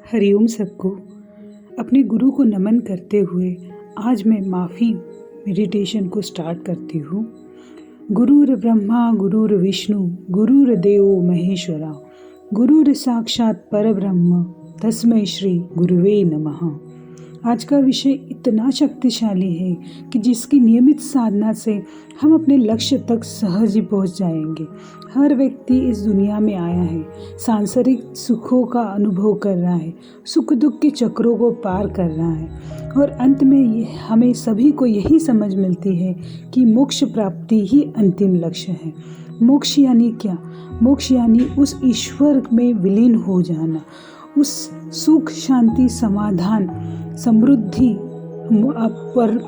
हरिओम सबको। अपने गुरु को नमन करते हुए आज मैं माफ़ी मेडिटेशन को स्टार्ट करती हूँ। गुरुर ब्रह्मा गुरुर विष्णु गुरुर देवो महेश्वरा गुरुर साक्षात परब्रह्म तस्मै श्री गुरुवे नमः। आज का विषय इतना शक्तिशाली है कि जिसकी नियमित साधना से हम अपने लक्ष्य तक सहज ही पहुँच जाएंगे। हर व्यक्ति इस दुनिया में आया है, सांसारिक सुखों का अनुभव कर रहा है, सुख दुख के चक्रों को पार कर रहा है और अंत में हमें सभी को यही समझ मिलती है कि मोक्ष प्राप्ति ही अंतिम लक्ष्य है। मोक्ष यानी क्या? मोक्ष यानी उस ईश्वर में विलीन हो जाना, उस सुख शांति समाधान समृद्धि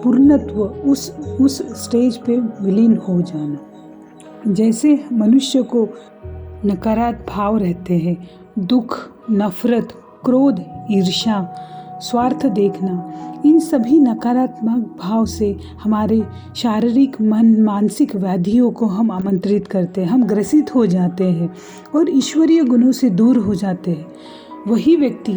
पूर्णत्व उस स्टेज पे विलीन हो जाना। जैसे मनुष्य को नकारात्मक भाव रहते हैं, दुख, नफरत, क्रोध, ईर्ष्या, स्वार्थ देखना, इन सभी नकारात्मक भाव से हमारे शारीरिक मानसिक व्याधियों को हम आमंत्रित करते हैं, हम ग्रसित हो जाते हैं और ईश्वरीय गुणों से दूर हो जाते हैं। वही व्यक्ति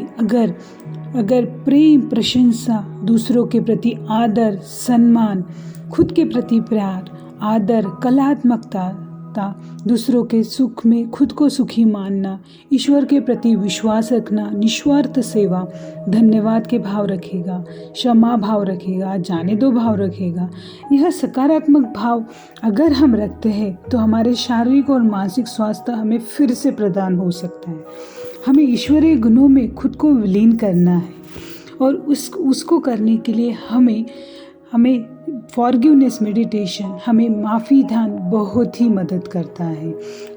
अगर प्रेम, प्रशंसा, दूसरों के प्रति आदर, सम्मान, खुद के प्रति प्यार, आदर, कलात्मकता, दूसरों के सुख में खुद को सुखी मानना, ईश्वर के प्रति विश्वास रखना, निस्वार्थ सेवा, धन्यवाद के भाव रखेगा, क्षमा भाव रखेगा, जाने दो भाव रखेगा, यह सकारात्मक भाव अगर हम रखते हैं तो हमारे शारीरिक और मानसिक स्वास्थ्य हमें फिर से प्रदान हो सकता है। हमें ईश्वरीय गुणों में खुद को विलीन करना है और उसको करने के लिए हमें फॉरगिवनेस मेडिटेशन, हमें माफ़ी ध्यान बहुत ही मदद करता है।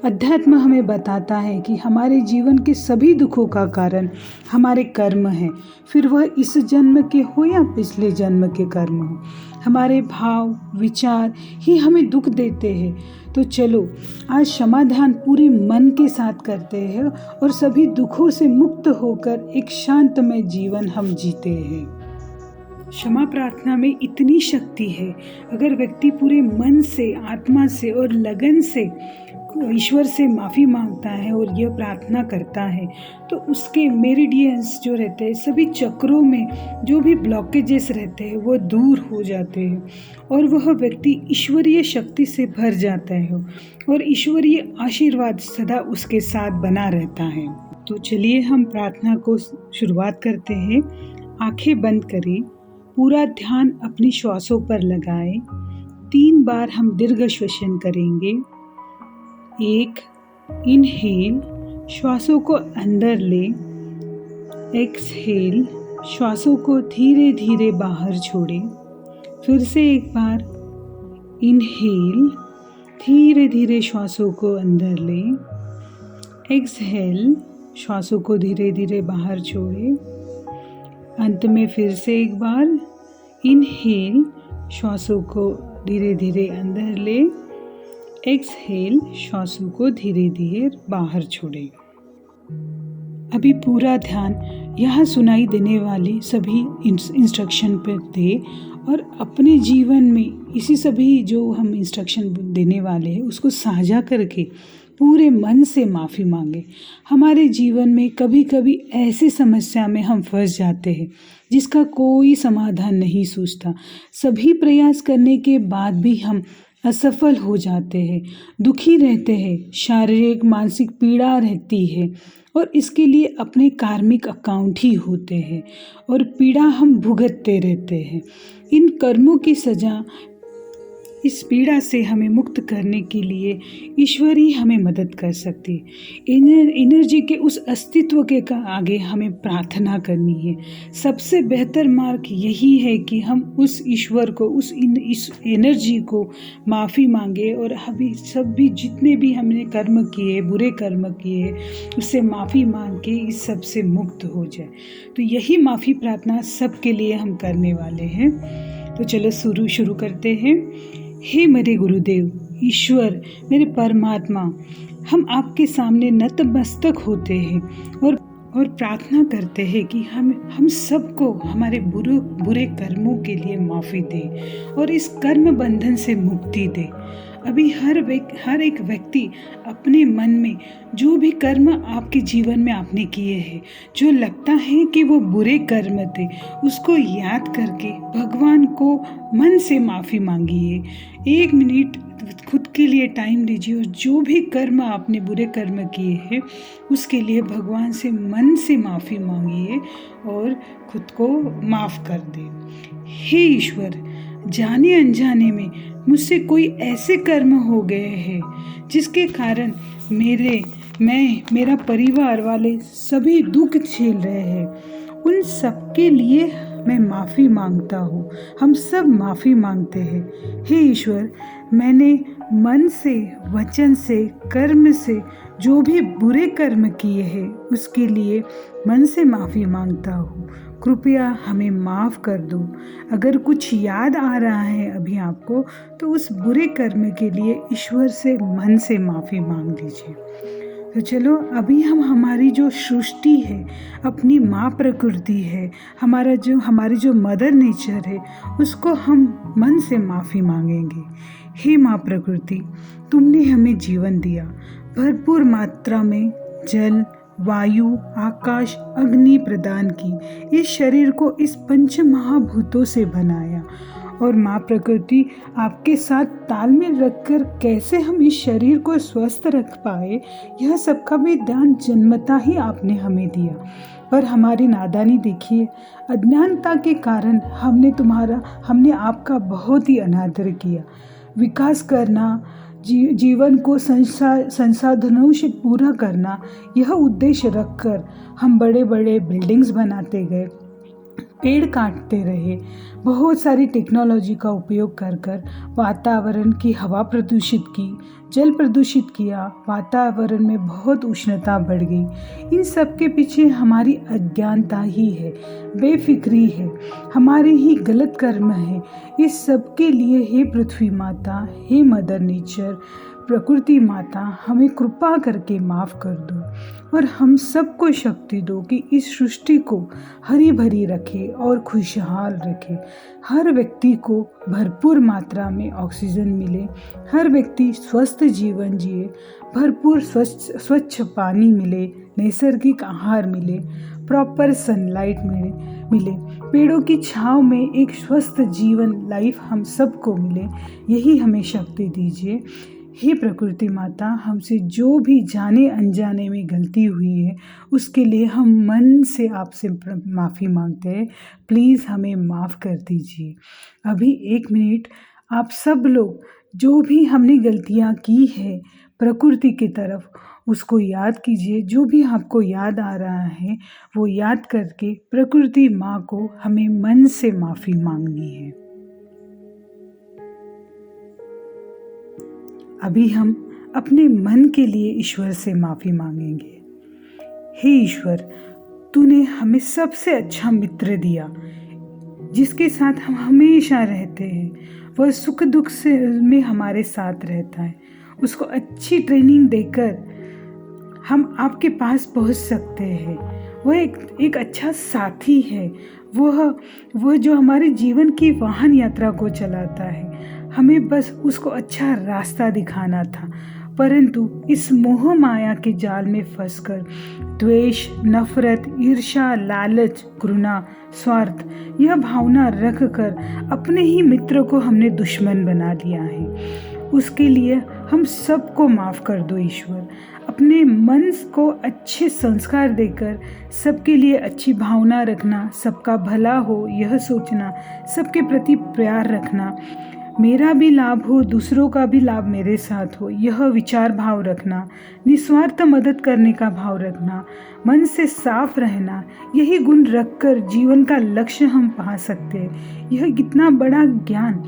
अध्यात्म हमें बताता है कि हमारे जीवन के सभी दुखों का कारण हमारे कर्म है, फिर वह इस जन्म के हो या पिछले जन्म के कर्म हो। हमारे भाव विचार ही हमें दुख देते हैं। तो चलो आज क्षमाधान पूरे मन के साथ करते हैं और सभी दुखों से मुक्त होकर एक शांतमय जीवन हम जीते हैं। क्षमा प्रार्थना में इतनी शक्ति है, अगर व्यक्ति पूरे मन से, आत्मा से और लगन से ईश्वर से माफ़ी मांगता है और यह प्रार्थना करता है तो उसके मेरिडियंस जो रहते हैं, सभी चक्रों में जो भी ब्लॉकेजेस रहते हैं वो दूर हो जाते हैं और वह व्यक्ति ईश्वरीय शक्ति से भर जाता है और ईश्वरीय आशीर्वाद सदा उसके साथ बना रहता है। तो चलिए हम प्रार्थना को शुरुआत करते हैं। आंखें बंद करें, पूरा ध्यान अपनी श्वासों पर लगाएं। 3 बार हम दीर्घ श्वसन करेंगे। 1 इनहेल, श्वासों को अंदर ले। एक्सहेल, श्वासों को धीरे धीरे बाहर छोड़ें। फिर से एक बार इनहेल, धीरे धीरे श्वासों को अंदर लें। एक्सहेल, श्वासों को धीरे धीरे बाहर छोड़ें। अंत में फिर से एक बार इनहेल, श्वासों को धीरे धीरे अंदर ले। एक्सहेल, श्वासों को धीरे धीरे बाहर छोड़ें। अभी पूरा ध्यान यहाँ सुनाई देने वाली सभी इंस्ट्रक्शन पर दे और अपने जीवन में इसी सभी जो हम इंस्ट्रक्शन देने वाले हैं उसको साझा करके पूरे मन से माफ़ी मांगे। हमारे जीवन में कभी कभी ऐसी समस्या में हम फंस जाते हैं जिसका कोई समाधान नहीं सूझता। सभी प्रयास करने के बाद भी हम असफल हो जाते हैं, दुखी रहते हैं, शारीरिक मानसिक पीड़ा रहती है और इसके लिए अपने कार्मिक अकाउंट ही होते हैं और पीड़ा हम भुगतते रहते हैं। इन कर्मों की सज़ा, इस पीड़ा से हमें मुक्त करने के लिए ईश्वर ही हमें मदद कर सकती है। एनर्जी के उस अस्तित्व के आगे हमें प्रार्थना करनी है। सबसे बेहतर मार्ग यही है कि हम उस ईश्वर को, इस एनर्जी को माफ़ी मांगे और अभी सब भी जितने भी हमने कर्म किए, बुरे कर्म किए, उससे माफ़ी मांग के इस सब से मुक्त हो जाए। तो यही माफ़ी प्रार्थना सबके लिए हम करने वाले हैं। तो चलो शुरू करते हैं। हे मेरे गुरुदेव, ईश्वर, मेरे परमात्मा, हम आपके सामने नतमस्तक होते हैं और प्रार्थना करते हैं कि हम सबको हमारे बुरे कर्मों के लिए माफ़ी दे और इस कर्म बंधन से मुक्ति दे। अभी हर एक व्यक्ति अपने मन में जो भी कर्म आपके जीवन में आपने किए हैं, जो लगता है कि वो बुरे कर्म थे, उसको याद करके भगवान को मन से माफ़ी मांगिए। 1 मिनट खुद के लिए टाइम दीजिए और जो भी कर्म आपने बुरे कर्म किए हैं उसके लिए भगवान से मन से माफ़ी मांगिए और खुद को माफ़ कर दें। हे ईश्वर, जाने अनजाने में मुझसे कोई ऐसे कर्म हो गए हैं जिसके कारण मेरा परिवार वाले सभी दुख झेल रहे हैं, उन सब के लिए मैं माफ़ी मांगता हूँ। हम सब माफ़ी मांगते हैं। हे ईश्वर, मैंने मन से, वचन से, कर्म से जो भी बुरे कर्म किए हैं उसके लिए मन से माफ़ी मांगता हूँ। कृपया हमें माफ़ कर दो। अगर कुछ याद आ रहा है अभी आपको, तो उस बुरे कर्म के लिए ईश्वर से मन से माफ़ी मांग लीजिए। तो चलो अभी हम हमारी जो सृष्टि है, अपनी माँ प्रकृति है, हमारी जो मदर नेचर है, उसको हम मन से माफ़ी मांगेंगे। हे माँ प्रकृति, तुमने हमें जीवन दिया, भरपूर मात्रा में जल, वायु, आकाश, अग्नि प्रदान की, इस शरीर को इस पंच महाभूतों से बनाया। और माँ प्रकृति, आपके साथ तालमेल रखकर कैसे हम इस शरीर को स्वस्थ रख पाए, यह सबका भी ध्यान जन्मता ही आपने हमें दिया। पर हमारी नादानी देखिए, अज्ञानता के कारण हमने आपका बहुत ही अनादर किया। विकास करना, जीवन को संसाधनों से पूरा करना, यह उद्देश्य रखकर हम बड़े बड़े बिल्डिंग्स बनाते गए, पेड़ काटते रहे, बहुत सारी टेक्नोलॉजी का उपयोग कर वातावरण की हवा प्रदूषित की, जल प्रदूषित किया, वातावरण में बहुत उष्णता बढ़ गई। इन सब के पीछे हमारी अज्ञानता ही है, बेफिक्री है, हमारे ही गलत कर्म है। इस सब के लिए हे पृथ्वी माता, हे मदर नेचर, प्रकृति माता, हमें कृपा करके माफ़ कर दो और हम सबको शक्ति दो कि इस सृष्टि को हरी भरी रखे और खुशहाल रखे। हर व्यक्ति को भरपूर मात्रा में ऑक्सीजन मिले, हर व्यक्ति स्वस्थ जीवन जिए, भरपूर स्वच्छ पानी मिले, नैसर्गिक आहार मिले, प्रॉपर सनलाइट मिले, पेड़ों की छांव में एक स्वस्थ जीवन लाइफ हम सबको मिले। यही हमें शक्ति दीजिए। हे प्रकृति माता, हमसे जो भी जाने अनजाने में गलती हुई है उसके लिए हम मन से आपसे माफ़ी मांगते हैं। प्लीज़ हमें माफ़ कर दीजिए। अभी 1 मिनट आप सब लोग जो भी हमने गलतियाँ की है प्रकृति की तरफ, उसको याद कीजिए। जो भी आपको याद आ रहा है वो याद करके प्रकृति माँ को हमें मन से माफ़ी मांगनी है। अभी हम अपने मन के लिए ईश्वर से माफ़ी मांगेंगे। हे ईश्वर, तूने हमें सबसे अच्छा मित्र दिया, जिसके साथ हम हमेशा रहते हैं। वह सुख दुख में हमारे साथ रहता है। उसको अच्छी ट्रेनिंग देकर हम आपके पास पहुंच सकते हैं। वह एक अच्छा साथी है। वह जो हमारे जीवन की वाहन यात्रा को चलाता है। हमें बस उसको अच्छा रास्ता दिखाना था, परंतु इस मोह माया के जाल में फंसकर द्वेष, नफरत, ईर्ष्या, लालच, घृणा, स्वार्थ, यह भावना रख कर अपने ही मित्र को हमने दुश्मन बना लिया है। उसके लिए हम सबको माफ़ कर दो ईश्वर। अपने मन को अच्छे संस्कार देकर सबके लिए अच्छी भावना रखना, सबका भला हो यह सोचना, सबके प्रति प्यार रखना, मेरा भी लाभ हो, दूसरों का भी लाभ मेरे साथ हो, यह विचार भाव रखना, निस्वार्थ मदद करने का भाव रखना, मन से साफ रहना, यही गुण रखकर जीवन का लक्ष्य हम पा सकते हैं। यह कितना बड़ा ज्ञान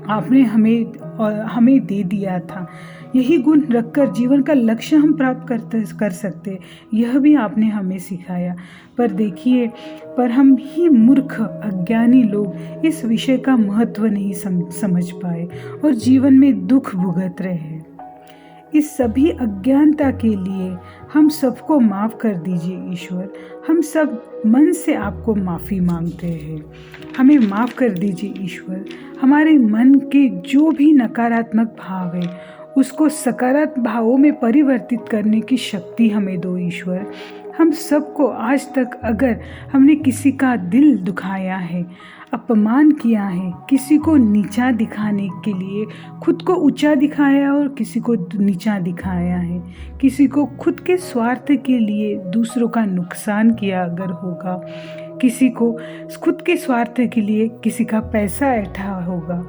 आपने हमें दे दिया था। यही गुण रखकर जीवन का लक्ष्य हम प्राप्त कर सकते, यह भी आपने हमें सिखाया। पर देखिए, पर हम ही मूर्ख अज्ञानी लोग इस विषय का महत्व नहीं समझ पाए और जीवन में दुख भुगत रहे हैं। इस सभी अज्ञानता के लिए हम सबको माफ़ कर दीजिए ईश्वर। हम सब मन से आपको माफ़ी मांगते हैं। हमें माफ़ कर दीजिए ईश्वर। हमारे मन के जो भी नकारात्मक भाव है उसको सकारात्मक भावों में परिवर्तित करने की शक्ति हमें दो ईश्वर। हम सबको आज तक अगर हमने किसी का दिल दुखाया है, अपमान किया है, किसी को नीचा दिखाने के लिए खुद को ऊंचा दिखाया और किसी को नीचा दिखाया है, किसी को खुद के स्वार्थ के लिए दूसरों का नुकसान किया अगर होगा, किसी को खुद के स्वार्थ के लिए किसी का पैसा ऐंठा होगा,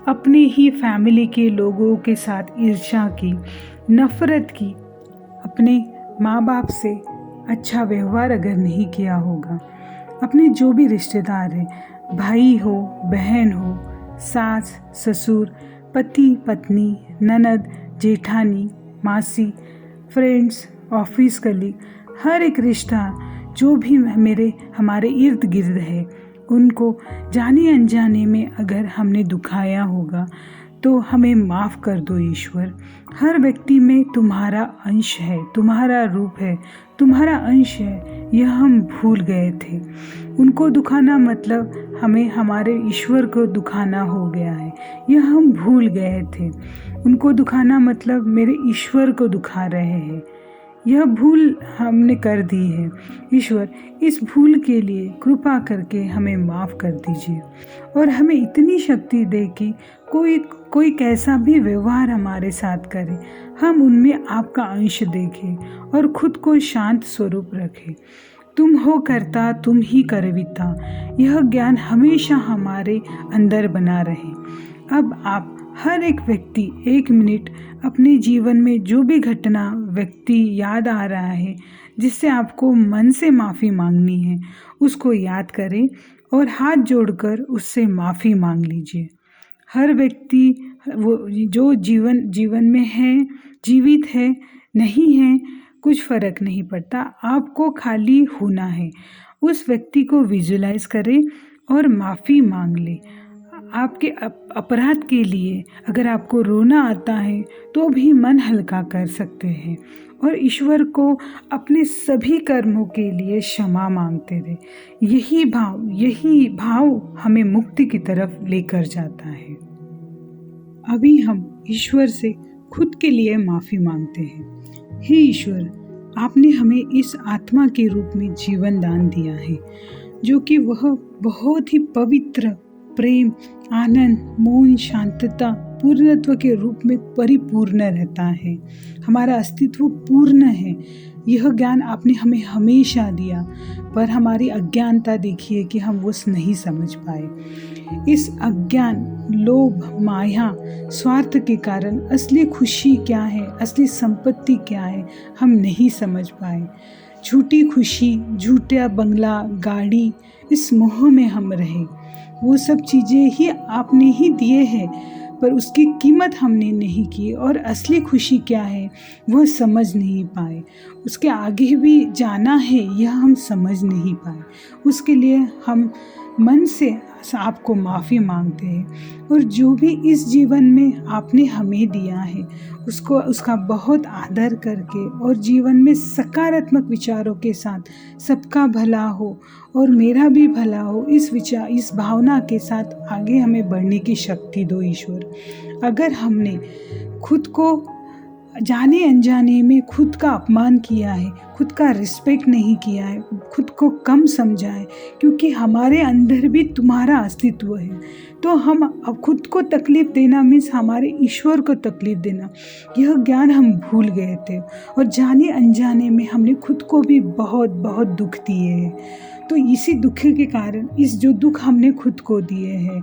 अपने ही फैमिली के लोगों के साथ ईर्ष्या की, नफ़रत की, अपने माँ बाप से अच्छा व्यवहार अगर नहीं किया होगा, अपने जो भी रिश्तेदार हैं, भाई हो, बहन हो, सास ससुर, पति पत्नी, ननद जेठानी, मासी, फ्रेंड्स, ऑफिस कलीग, हर एक रिश्ता जो भी हमारे इर्द गिर्द है, उनको जाने अनजाने में अगर हमने दुखाया होगा तो हमें माफ़ कर दो ईश्वर। हर व्यक्ति में तुम्हारा अंश है, तुम्हारा रूप है, तुम्हारा अंश है, यह हम भूल गए थे। उनको दुखाना मतलब हमें हमारे ईश्वर को दुखाना हो गया है, यह हम भूल गए थे। उनको दुखाना मतलब मेरे ईश्वर को दुखा रहे हैं, यह भूल हमने कर दी है। ईश्वर, इस भूल के लिए कृपा करके हमें माफ़ कर दीजिए और हमें इतनी शक्ति दे कि कोई कैसा भी व्यवहार हमारे साथ करे, हम उनमें आपका अंश देखें और खुद को शांत स्वरूप रखें। तुम हो करता, तुम ही करविता, यह ज्ञान हमेशा हमारे अंदर बना रहे। अब आप हर एक व्यक्ति 1 मिनट अपने जीवन में जो भी घटना व्यक्ति याद आ रहा है जिससे आपको मन से माफ़ी मांगनी है, उसको याद करें और हाथ जोड़कर उससे माफ़ी मांग लीजिए। हर व्यक्ति वो जो जीवन में है, जीवित है, नहीं है, कुछ फ़र्क नहीं पड़ता, आपको खाली होना है। उस व्यक्ति को विजुलाइज करें और माफ़ी मांग लें। आपके अपराध के लिए अगर आपको रोना आता है तो भी मन हल्का कर सकते हैं और ईश्वर को अपने सभी कर्मों के लिए क्षमा मांगते रहे। यही भाव हमें मुक्ति की तरफ लेकर जाता है। अभी हम ईश्वर से खुद के लिए माफ़ी मांगते हैं। हे ईश्वर, आपने हमें इस आत्मा के रूप में जीवन दान दिया है, जो कि वह बहुत ही पवित्र, प्रेम, आनंद, मौन, शांतता, पूर्णत्व के रूप में परिपूर्ण रहता है। हमारा अस्तित्व पूर्ण है। यह ज्ञान आपने हमें हमेशा दिया, पर हमारी अज्ञानता देखिए कि हम वो नहीं समझ पाए। इस अज्ञान, लोभ, माया, स्वार्थ के कारण असली खुशी क्या है, असली संपत्ति क्या है, हम नहीं समझ पाए। झूठी खुशी, झूठा बंगला, गाड़ी, इस मोह में हम रहे। वो सब चीज़ें ही आपने ही दिए हैं, पर उसकी कीमत हमने नहीं की और असली खुशी क्या है वह समझ नहीं पाए। उसके आगे भी जाना है, यह हम समझ नहीं पाए। उसके लिए हम मन से आपको माफ़ी मांगते हैं और जो भी इस जीवन में आपने हमें दिया है उसका बहुत आदर करके और जीवन में सकारात्मक विचारों के साथ सबका भला हो और मेरा भी भला हो, इस भावना के साथ आगे हमें बढ़ने की शक्ति दो ईश्वर। अगर हमने खुद को जाने अनजाने में खुद का अपमान किया है, खुद का रिस्पेक्ट नहीं किया है, खुद को कम समझा है, क्योंकि हमारे अंदर भी तुम्हारा अस्तित्व है, तो हम अब खुद को तकलीफ़ देना मीन्स हमारे ईश्वर को तकलीफ़ देना, यह ज्ञान हम भूल गए थे और जाने अनजाने में हमने खुद को भी बहुत बहुत दुख दिए हैं। तो इसी दुख के कारण, इस जो दुख हमने खुद को दिए हैं,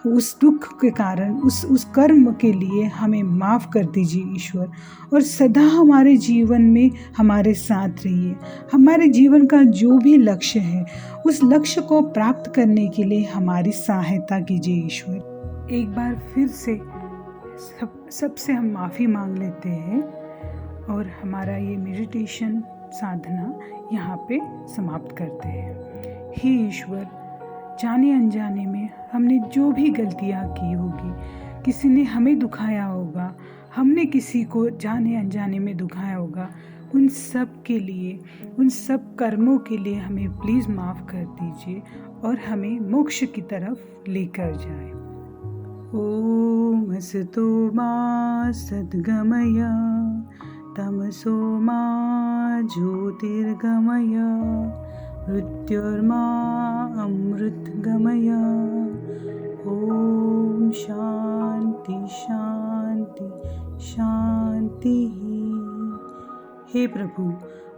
उस दुख के कारण, उस कर्म के लिए हमें माफ़ कर दीजिए ईश्वर और सदा हमारे जीवन में हमारे साथ रहिए। हमारे जीवन का जो भी लक्ष्य है उस लक्ष्य को प्राप्त करने के लिए हमारी सहायता कीजिए ईश्वर। एक बार फिर से सबसे हम माफ़ी मांग लेते हैं और हमारा ये मेडिटेशन साधना यहाँ पे समाप्त करते हैं। हे ईश्वर, जाने अनजाने में हमने जो भी गलतियाँ की होगी, किसी ने हमें दुखाया होगा, हमने किसी को जाने अनजाने में दुखाया होगा, उन सब के लिए, उन सब कर्मों के लिए हमें प्लीज़ माफ़ कर दीजिए और हमें मोक्ष की तरफ लेकर जाए। ओम असतो मा सद्गमय तमसो मा ज्योतिर्गमय मृत्युर्मा अमृतगमय। ओम शांति शांति शांति। हे प्रभु,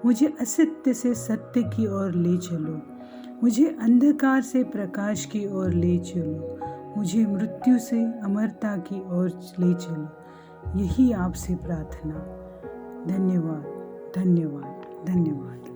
मुझे असत्य से सत्य की ओर ले चलो, मुझे अंधकार से प्रकाश की ओर ले चलो, मुझे मृत्यु से अमरता की ओर ले चलो। यही आपसे प्रार्थना। धन्यवाद, धन्यवाद, धन्यवाद।